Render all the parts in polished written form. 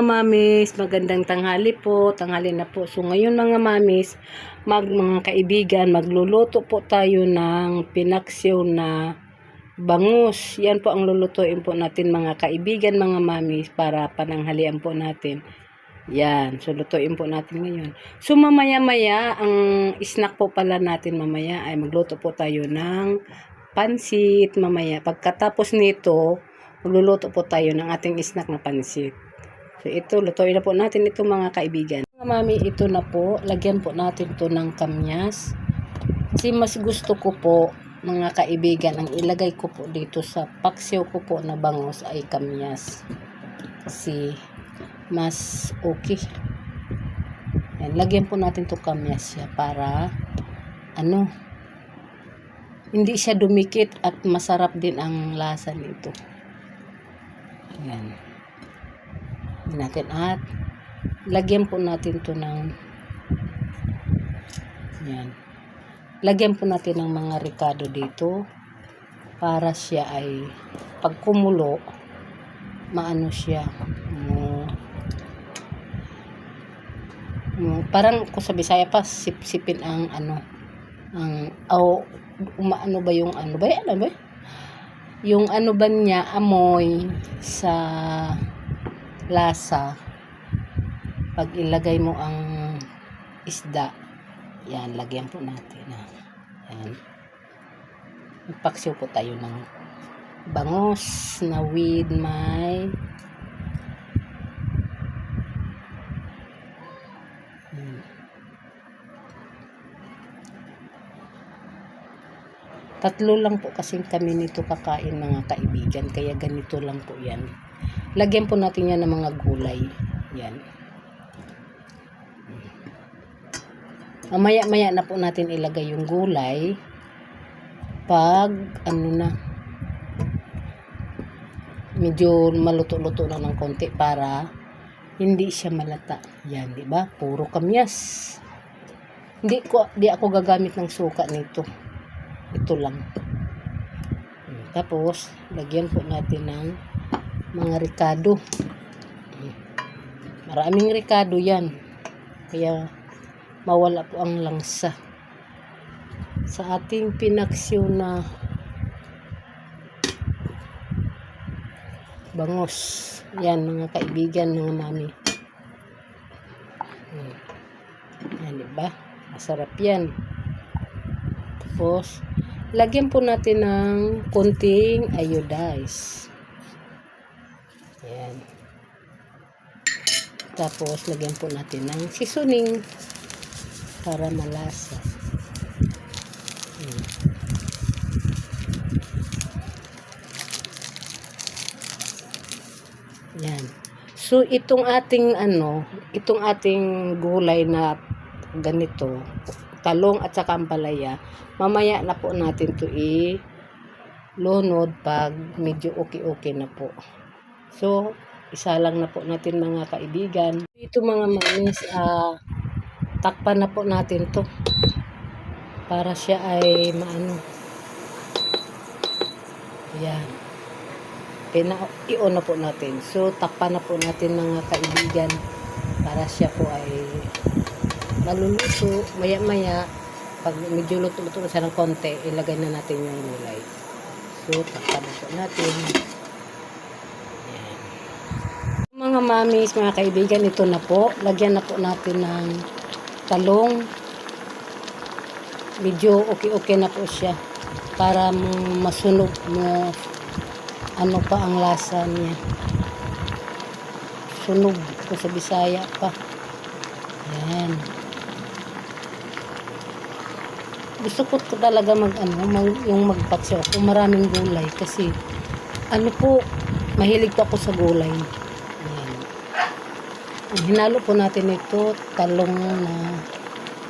mamis, magandang tanghali po, tanghali na po. So ngayon mga mamis, mga kaibigan, magluluto po tayo ng pinaksiw na bangus. Yan po ang lulutuin po natin mga kaibigan, mga mamis, para pananghalian po natin. Yan, so lutuin po natin ngayon. So mamaya-maya, ang snack po pala natin mamaya ay magluto po tayo ng pansit mamaya. Pagkatapos nito, magluluto po tayo ng ating snack na pansit. So ito, lutuin na po natin ito mga kaibigan. Mga mami, ito na po. Lagyan po natin to ng kamyas. Kasi mas gusto ko po mga kaibigan, ang ilagay ko po dito sa paksiw ko po na bangus ay kamyas. Kasi mas okay. Ayan, lagyan po natin to kamyas siya para hindi siya dumikit at masarap din ang lasa nito. Ayan. Natin at lagyan po natin to ng yan. Lagyan po natin ng mga ricado dito para siya ay pag kumulo maano siya parang kung sa Bisaya pa sipsipin ang umaano ba yung yung ba niya amoy sa lasa pag ilagay mo ang isda. Yan, lagyan po natin. Yan. Magpaksiw po tayo ng bangus na with my tatlo lang po kasing kami nito kakain mga kaibigan, kaya ganito lang po yan. Lagyan po natin yan ng mga gulay. Yan. Maya na po natin ilagay yung gulay pag medyo maluto-luto na ng konti para hindi siya malata. Yan, di ba? Puro kamyas. Di ako gagamit ng suka nito. Ito lang. Tapos, lagyan po natin ng mga ricado. Maraming ricado yan. Kaya, mawala po ang langsa. Sa ating pinaksiw na bangus. Yan, mga kaibigan, mga mami. Yan, diba? Masarap yan. Tapos, lagyan po natin ng konting iodize. Ayan. Tapos, lagyan po natin ng seasoning para malasa. Ayan. So, itong ating gulay na ganito, talong at saka ampalaya, mamaya na po natin to ilunod pag medyo okay na po. So, isa lang na po natin mga kaibigan. Ito mga mamis, takpan na po natin to para siya ay Ayan. I-on na po natin. So, takpan na po natin mga kaibigan para siya po ay maluluto. Maya pag medyo luto-luto na siya ng konti, ilagay na natin yung gulay. So, takpan na po natin. Ayan. Mga mamis, mga kaibigan, ito na po. Lagyan na po natin ng talong. Medyo okay na po siya para masunog mo pa ang lasa niya. Sunog ko sa Bisaya pa. Ayan. Gusto ko talaga yung magpaksiw ako maraming gulay kasi mahilig pa ako sa gulay. Ayan. Hinalo po natin ito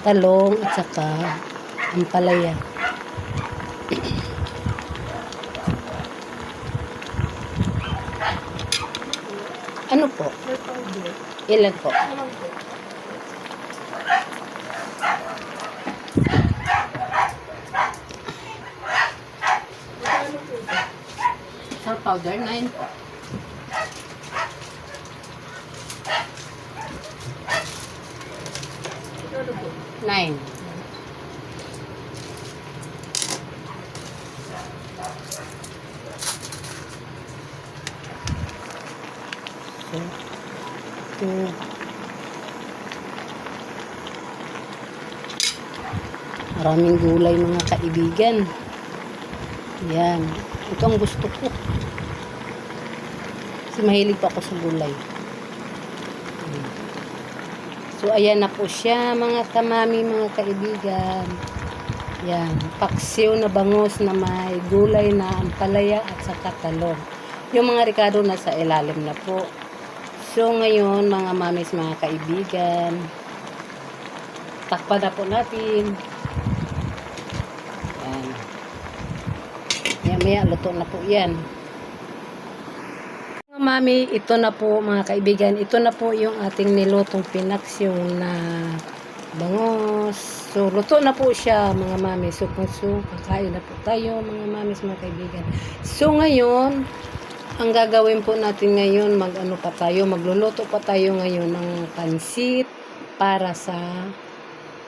talong at saka ampalaya. Ano po? Ilan po? Salt powder, 9 po. Nine. Two. Maraming gulay mga kaibigan. Yan. Ito ang gusto ko. Kasi mahilig pa ako sa gulay. So, ayan na po siya mga kamami, mga kaibigan. Yan. Paksiw na bangus na may gulay na ampalaya at saka talong. Yung mga ricado nasa ilalim na po. So, ngayon mga mamis, mga kaibigan, takpan na po natin. Yan. Maya, luto na po yan. Mga mami, ito na po mga kaibigan. Ito na po yung ating nilutong pinaksyo na bangos. So, luto na po siya mga mami. So, kakain na po tayo mga mamis, mga kaibigan. So, ngayon, ang gagawin po natin ngayon, magluluto pa tayo ngayon ng pansit para sa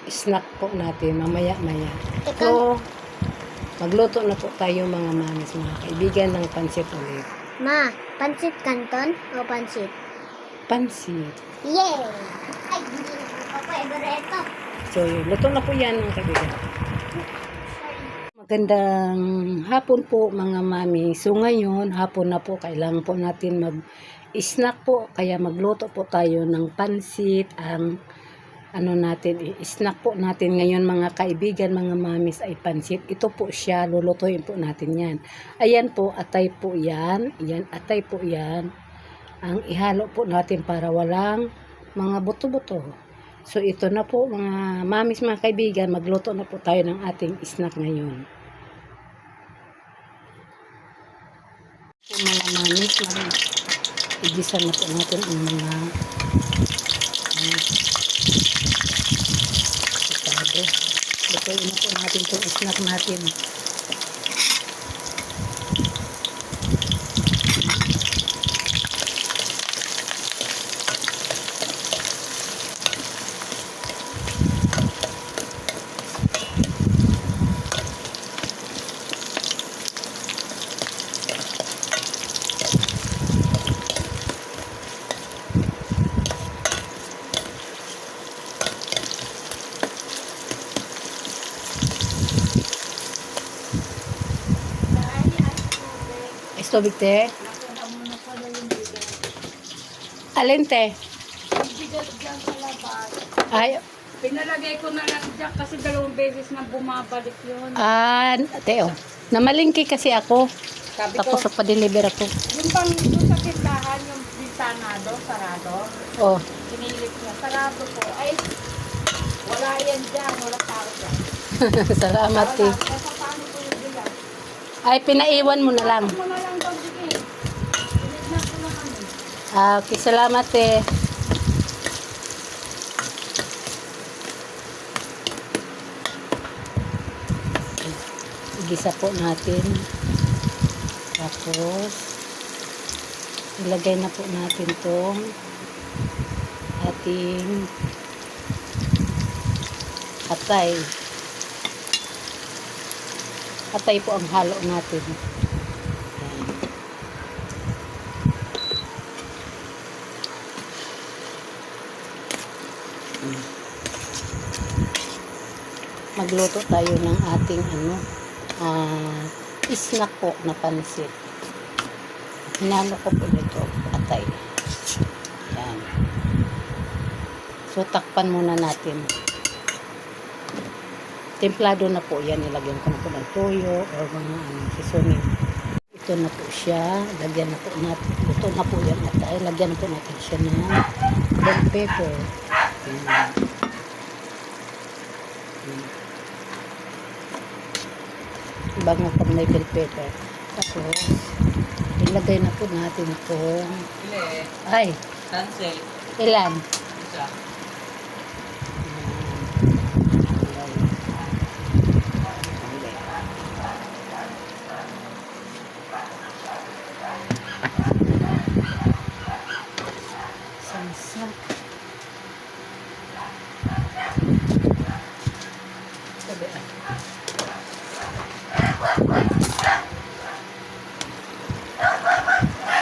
snack po natin mamaya-maya. So, magluto na po tayo mga mamis, mga kaibigan ng pansit ulit. Ma, pansit canton o pansit? Pansit. Yay! Ay, hindi na po favorito. So, luto na po yan mga kaibigan. Magandang hapon po mga mami. So ngayon, hapon na po, kailangan po natin mag-snack po. Kaya magluto po tayo ng pansit. Ang snack po natin ngayon mga kaibigan, mga mamis ay pansit. Ito po siya, lulutuin po natin yan. Ayan po, atay po yan. Ayan, atay po yan. Ang ihalo po natin para walang mga buto-buto. So ito na po mga mamis, mga kaibigan, magluto na po tayo ng ating snack ngayon. Mga mamis, igisa na po natin ang mga sitado. Lutuin na po natin itong snack natin. Tubig te. Alin te? Ay, pinalagay ko na lang dyan kasi 2 beses na bumabalik yun. Teo. Namalingki kasi ako. Sabi Tapos ko, sa pa-deliver ako. yung bang doon sa tindahan, yung bintanado, sarado, Oh. pinilit niya, sarado po. Ay, wala yan dyan, wala tao dyan. Salamat Wala, te. kaya paano po yung bilang? Ay, pinaiwan mo na lang. Mo na lang daw, sige. Pinignan ko na kami. Okay, salamat te. Igisa po natin. Tapos, ilagay na po natin itong ating atay. Atay po ang halo natin. Magluto tayo ng ating snack po na pansit. Hinalo ko po dito atay. Yan. So takpan muna natin. Templado na po yan. Ilagyan ko na po ng toyo or mga seasoning. Ito na po siya. Lagyan na po natin. Ito na po yan atay. Lagyan na po natin siya ng bell pepper. Bango pag may bell pepper. Tapos, ilagay na po natin itong ay, Cancel. ilan? Isa. Isa. Sabi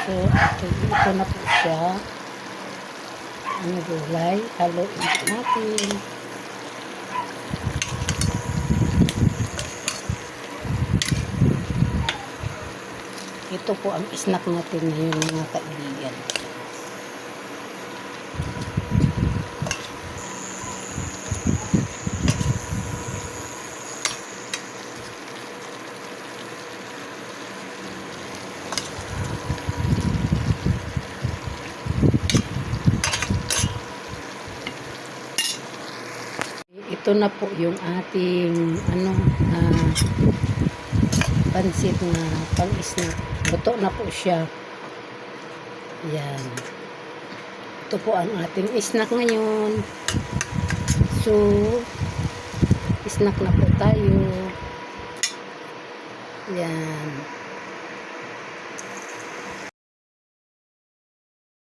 So, ito na po siya. Ang gulay. Haluin natin. Ito po ang snack natin ngayon mga kaibigan. Ito na po yung ating pansit na pang-snack. Luto na po siya. Yan. Ito po ang ating snack ngayon. So, snack na po tayo.